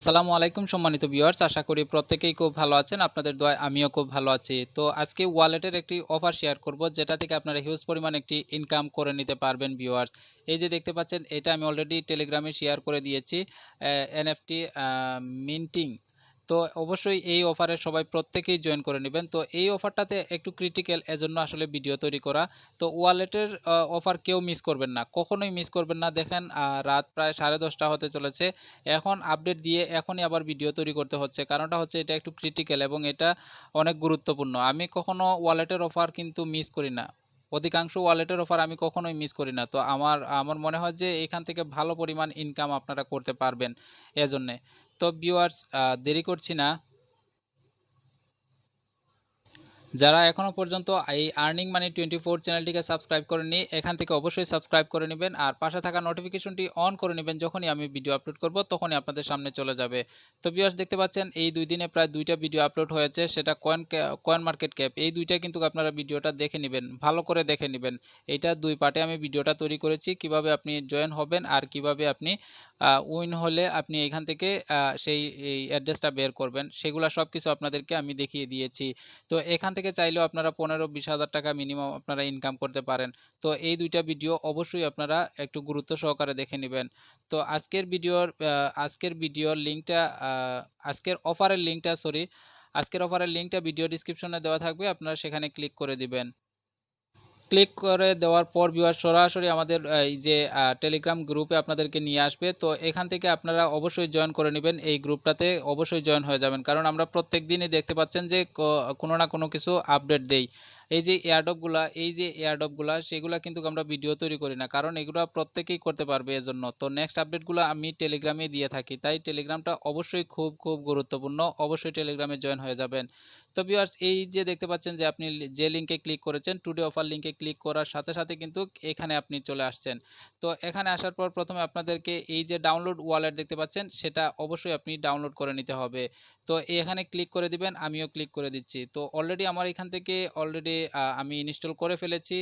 আসসালামু আলাইকুম সম্মানিত ভিউয়ার্স, আশা করি প্রত্যেকেই খুব ভালো আছেন। আপনাদের দোয়ায় আমিও খুব ভালো আছি। তো আজকে ওয়ালেটের একটি অফার শেয়ার করব, যেটা থেকে আপনারা হিউজ পরিমাণ একটি ইনকাম করে নিতে পারবেন ভিউয়ার্স। এই যে দেখতে পাচ্ছেন, এটা আমি অলরেডি টেলিগ্রামে শেয়ার করে দিয়েছি। NFT minting. তো অবশ্যই এই অফারে সবাই প্রত্যেকেই জয়েন করে নেবেন। তো এই অফারটাতে একটু ক্রিটিক্যাল, এজন্য আসলে ভিডিও তৈরি করা। তো ওয়ালেটের অফার কেউ মিস করবেন না, কখনোই মিস করবেন না। দেখেন, রাত প্রায় 10:30 হতে চলেছে। এখন আপডেট দিয়ে এখনই আবার ভিডিও তৈরি করতে হচ্ছে, কারণটা হচ্ছে এটা একটু ক্রিটিক্যাল এবং এটা অনেক গুরুত্বপূর্ণ। আমি কখনো ওয়ালেটের অফার কিন্তু মিস করি না, অধিকাংশ ওয়ালেটের অফার আমি কখনোই মিস করি না। তো আমার আমার মনে হয় যে এখান থেকে ভালো পরিমাণ ইনকাম আপনারা করতে পারবেন এজন্যে। তো ভিউয়ার্স, দেরি করছি না, যারা এখনো পর্যন্ত এই আর্নিং মানি 24 চ্যানেলটিকে সাবস্ক্রাইব করেননি, এখান থেকে অবশ্যই সাবস্ক্রাইব করে নেবেন আর পাশে থাকা নোটিফিকেশনটি অন করে নেবেন। যখনই আমি ভিডিও আপলোড করব তখনই আপনাদের সামনে চলে যাবে। তো ভিউয়ার্স, দেখতে পাচ্ছেন এই 2 দিনে প্রায় 2টা ভিডিও আপলোড হয়েছে, সেটা কয়েন মার্কেট ক্যাপ। এই দুইটা কিন্তু আপনারা ভিডিওটা দেখে নেবেন, ভালো করে দেখে নেবেন। এইটা 2 পার্টে আমি ভিডিওটা তৈরি করেছি, কিভাবে আপনি জয়েন হবেন আর কিভাবে আপনি উইন হলে আপনি এখান থেকে সেই এই অ্যাড্রেসটা বের করবেন, সেগুলো সব কিছু আপনাদেরকে আমি দেখিয়ে দিয়েছি। তো এখান থেকে চাইলেও আপনারা 15-20 হাজার টাকা মিনিমাম আপনারা ইনকাম করতে পারেন। তো এই 2টা ভিডিও অবশ্যই আপনারা একটু গুরুত্ব সহকারে দেখে নেবেন। তো আজকের ভিডিওর লিঙ্কটা, আজকের অফারের লিঙ্কটা সরি আজকের অফারের লিঙ্কটা ভিডিও ডিসক্রিপশনে দেওয়া থাকবে, আপনারা সেখানে ক্লিক করে দিবেন। ক্লিক করে দেওয়ার পর ভিউয়ার সরাসরি আমাদের এই যে টেলিগ্রাম গ্রুপে আপনাদেরকে নিয়ে আসবে। তো এখান থেকে আপনারা অবশ্যই জয়েন করে নেবেন, এই গ্রুপটাতে অবশ্যই জয়েন হয়ে যাবেন, কারণ আমরা প্রত্যেক দিনই দেখতে পাচ্ছেন যে কোনো না কোনো কিছু আপডেট দেই। এই যে এয়ারড্রপগুলা সেগুলা কিন্তু আমরা ভিডিও তৈরি করি না, কারণ এগুলো প্রত্যেকেই করতে পারবে এজন্য। তো নেক্সট আপডেটগুলো আমি টেলিগ্রামে দিয়ে থাকি, তাই টেলিগ্রামটা অবশ্যই খুব খুব গুরুত্বপূর্ণ, অবশ্যই টেলিগ্রামে জয়েন হয়ে যাবেন। তো ভিউয়ার্স, এই যে দেখতে পাচ্ছেন যে আপনি যে লিঙ্কে ক্লিক করেছেন, টুডে অফার লিঙ্কে ক্লিক করার সাথে সাথে কিন্তু এখানে আপনি চলে আসছেন। তো এখানে আসার পর প্রথমে আপনাদেরকে এই যে ডাউনলোড ওয়ালেট দেখতে পাচ্ছেন, সেটা অবশ্যই আপনি ডাউনলোড করে নিতে হবে। তো এখানে ক্লিক করে দিবেন, আমিও ক্লিক করে দিচ্ছি। তো অলরেডি আমার এখান থেকে আমি ইনস্টল করে ফেলেছি।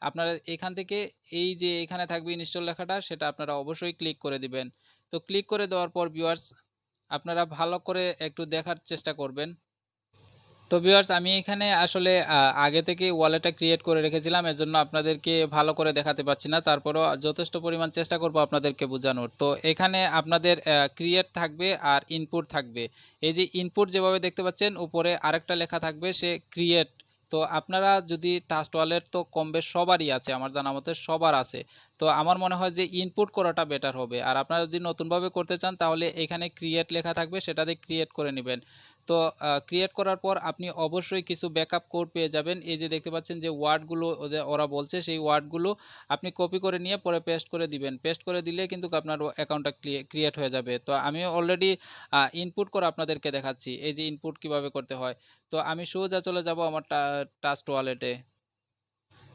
আপনারা এখান থেকে এই যে এখানে থাকবে ইনস্টল লেখাটা, সেটা আপনারা অবশ্যই ক্লিক করে দিবেন। তো ক্লিক করে দেওয়ার পর ভিউয়ার্স, আপনারা ভালো করে একটু দেখার চেষ্টা করবেন। তো ভিউয়ার্স, আমি এখানে আসলে আগে থেকে ওয়ালেটটা ক্রিয়েট করে রেখেছিলাম, এজন্য আপনাদেরকে ভালো করে দেখাতে পাচ্ছি না, তারপরও যথেষ্ট পরিমাণ চেষ্টা করব আপনাদেরকে বোঝানোর। তো এখানে আপনাদের ক্রিয়েট থাকবে আর ইনপুট থাকবে। এই যে ইনপুট যেভাবে দেখতে পাচ্ছেন, উপরে আরেকটা লেখা থাকবে সে ক্রিয়েট। তো আপনারা যদি ট্রাস্ট ওয়ালেট তো কম বেশ সবারই আছে, আমার জানা মতে সবার আছে। তো আমার মনে হয় যে ইনপুট করাটা বেটার হবে, আর আপনারা যদি নতুনভাবে করতে চান তাহলে এখানে ক্রিয়েট লেখা থাকবে, সেটাতে ক্রিয়েট করে নেবেন। তো ক্রিয়েট করার পর আপনি অবশ্যই কিছু ব্যাকআপ কোড পেয়ে যাবেন। এই যে দেখতে পাচ্ছেন যে ওয়ার্ডগুলো ওরা বলছে, সেই ওয়ার্ডগুলো আপনি কপি করে নিয়ে পরে পেস্ট করে দিবেন। পেস্ট করে দিলে কিন্তু আপনার অ্যাকাউন্টটা ক্রিয়েট হয়ে যাবে। তো আমি অলরেডি ইনপুট করে আপনাদেরকে দেখাচ্ছি, এই যে ইনপুট কিভাবে করতে হয়। তো আমি সোজা চলে যাব আমার ট্রাস্ট ওয়ালেটে।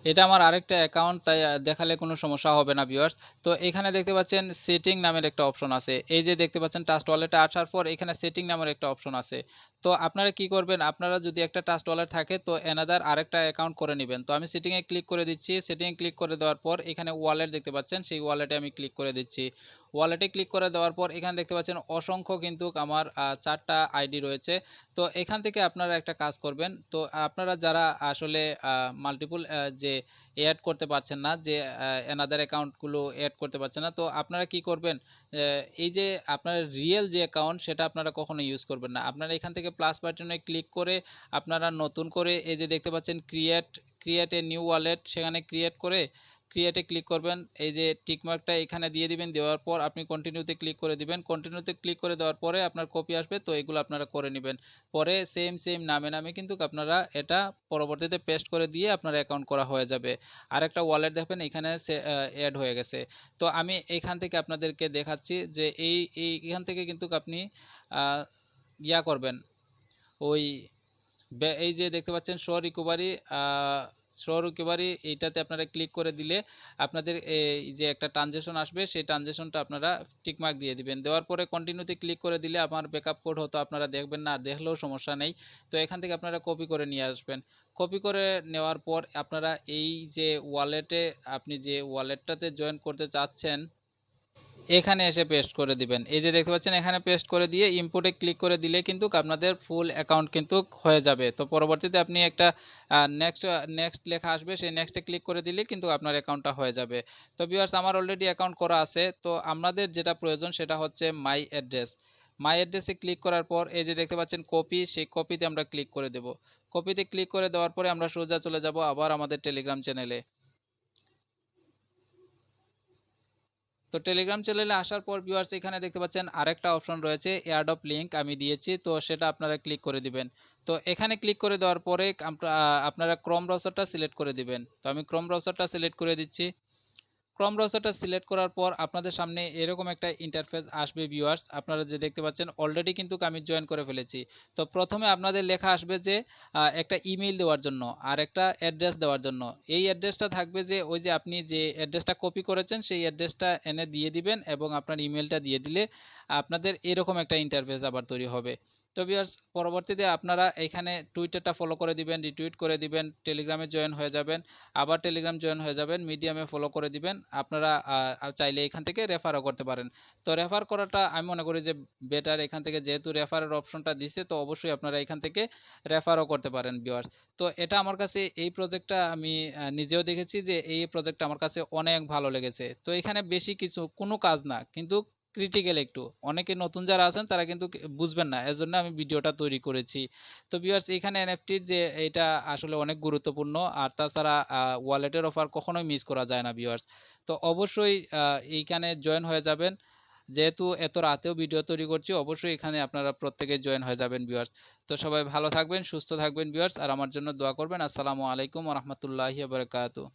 এটা আমার আরেকটা অ্যাকাউন্ট, তাই দেখালে কোনো সমস্যা হবে না ভিউয়ার্স। তো এখানে দেখতে পাচ্ছেন সেটিং নামের একটা অপশন আছে। এই যে দেখতে পাচ্ছেন ট্রাস্ট ওয়ালেটে আসার পর এখানে সেটিং নামের একটা অপশন আছে। তো আপনারা কি করবেন, আপনারা যদি একটা ট্রাস্ট ওয়ালেট থাকে তো এনাদার আরেকটা অ্যাকাউন্ট করে নেবেন। তো আমি সেটিং এ ক্লিক করে দিচ্ছি। সেটিং এ ক্লিক করে দেওয়ার পর এখানে ওয়ালেট দেখতে পাচ্ছেন, সেই ওয়ালেটে আমি ক্লিক করে দিচ্ছি। ওয়ালেটে ক্লিক করে দেওয়ার পর এখানে দেখতে পাচ্ছেন অসংখ্য কিন্তু আমার 4টা আইডি রয়েছে। তো এখান থেকে আপনারা একটা কাজ করবেন। তো আপনারা যারা আসলে মাল্টিপল যে এড করতে পারছেন না, যে অ্যানাদার অ্যাকাউন্টগুলো এড করতে পারছেন না, তো আপনারা কি করবেন, এই যে আপনার রিয়েল যে অ্যাকাউন্ট সেটা আপনারা কখনো ইউজ করবেন না। আপনারা এখান থেকে প্লাস বাটনে ক্লিক করে আপনারা নতুন করে এই যে দেখতে পাচ্ছেন ক্রিয়েট এ নিউ ওয়ালেট, সেখানে ক্রিয়েটে ক্লিক করবেন। এই যে টিকমার্কটা এখানে দিয়ে দিবেন, দেওয়ার পর আপনি কন্টিনিউতে ক্লিক করে দিবেন। কন্টিনিউতে ক্লিক করে দেওয়ার পরে আপনার কপি আসবে, তো এগুলো আপনারা করে নেবেন। পরে সেম নামে কিন্তু আপনারা এটা পরবর্তীতে পেস্ট করে দিয়ে আপনার অ্যাকাউন্ট করা হয়ে যাবে। আরেকটা ওয়ালেট দেখবেন এখানে অ্যাড হয়ে গেছে। তো আমি এখান থেকে আপনাদেরকে দেখাচ্ছি যে এখান থেকে কিন্তু আপনি আহ, ইয়া করবেন, ওই এই যে দেখতে পাচ্ছেন শো রিকভারি, এইটাতে আপনারা ক্লিক করে দিলে আপনাদের এই যে একটা ট্রানজেকশন আসবে, সেই ট্রানজেকশনটা আপনারা টিকমার্ক দিয়ে দিবেন। দেওয়ার পরে কন্টিনিউতে ক্লিক করে দিলে আমার ব্যাকআপ কোড হতো আপনারা দেখবেন না, দেখলেও সমস্যা নেই। তো এখান থেকে আপনারা কপি করে নিয়ে আসবেন। কপি করে নেওয়ার পর আপনারা এই যে ওয়ালেটে, আপনি যে ওয়ালেটটাতে জয়েন করতে চাচ্ছেন, এখানে এসে পেস্ট করে দিবেন। এই যে দেখতে পাচ্ছেন এখানে পেস্ট করে দিয়ে ইম্পোর্টে ক্লিক করে দিলে কিন্তু আপনাদের ফুল অ্যাকাউন্ট কিন্তু হয়ে যাবে। তো পরবর্তীতে আপনি একটা নেক্সট নেক্সট লেখা আসবে, সেই নেক্সটে ক্লিক করে দিলে কিন্তু আপনার অ্যাকাউন্টটা হয়ে যাবে। তো ভিউয়ার্স, আমার অলরেডি অ্যাকাউন্ট করা আছে। তো আমাদের যেটা প্রয়োজন সেটা হচ্ছে মাই অ্যাড্রেস। মাই অ্যাড্রেসে ক্লিক করার পর এই যে দেখতে পাচ্ছেন কপি, সেই কপিতে আমরা ক্লিক করে দেব। কপিতে ক্লিক করে দেওয়ার পরে আমরা সোজা চলে যাব আবার আমাদের টেলিগ্রাম চ্যানেলে। তো টেলিগ্রাম চ্যানেলে আসার পর ভিউয়ার্স, এখানে দেখতে পাচ্ছেন আরেকটা অপশন রয়েছে, এয়ারড্রপ লিংক আমি দিয়েছি, তো সেটা আপনারা ক্লিক করে দিবেন। তো এখানে ক্লিক করে দেওয়ার পরে আপনারা ক্রোম ব্রাউজারটা সিলেক্ট করে দিবেন। তো আমি ক্রোম ব্রাউজারটা সিলেক্ট করে দিচ্ছি। ক্রোম ব্রাউজারটা সিলেক্ট করার পর আপনাদের সামনে এরকম একটা ইন্টারফেস আসবে ভিউয়ার্স। আপনারা যে দেখতে পাচ্ছেন অলরেডি কিন্তু আমি জয়েন করে ফেলেছি। তো প্রথমে আপনাদের লেখা আসবে যে একটা ইমেইল দেওয়ার জন্য আর একটা অ্যাড্রেস দেওয়ার জন্য। এই অ্যাড্রেসটা থাকবে যে ওই যে আপনি যে অ্যাড্রেসটা কপি করেছেন সেই অ্যাড্রেসটা এনে দিয়ে দিবেন এবং আপনার ইমেইলটা দিয়ে দিলে আপনাদের এরকম একটা ইন্টারফেস আবার তৈরি হবে। তো ভিউয়ার্স, পরবর্তীতে আপনারা এখানে টুইটারটা ফলো করে দিবেন, রিটুইট করে দিবেন, টেলিগ্রামে জয়েন হয়ে যাবেন, আবার টেলিগ্রাম জয়েন হয়ে যাবেন, মিডিয়ামে ফলো করে দিবেন। আপনারা চাইলে এখান থেকে রেফারও করতে পারেন। তো রেফার করাটা আমি মনে করি যে বেটার, এখান থেকে যেহেতু রেফারের অপশনটা দিছে তো অবশ্যই আপনারা এখান থেকে রেফারও করতে পারেন ভিউয়ার্স। তো এটা আমার কাছে এই প্রজেক্টটা আমি নিজেও দেখেছি যে এই প্রজেক্টটা আমার কাছে অনেক ভালো লেগেছে। তো এখানে বেশি কিছু কোনো কাজ না, কিন্তু ক্রিটিক্যাল একটু, অনেকে নতুন যারা আছেন তারা কিন্তু বুঝবেন না, এজন্য আমি ভিডিওটা তৈরি করেছি। তো ভিউয়ার্স, এখানে এনএফটির যে এটা আসলে অনেক গুরুত্বপূর্ণ, আর তাছাড়া ওয়ালেটের অফার কখনোই মিস করা যায় না ভিউয়ার্স। তো অবশ্যই এইখানে জয়েন হয়ে যাবেন। যেহেতু এত রাতেও ভিডিও তৈরি করছি, অবশ্যই এখানে আপনারা প্রত্যেকে জয়েন হয়ে যাবেন ভিউয়ার্স। তো সবাই ভালো থাকবেন, সুস্থ থাকবেন ভিউয়ার্স, আর আমার জন্য দোয়া করবেন। আসসালামু আলাইকুম ওয়া রাহমাতুল্লাহি ওয়া বারাকাতুহু।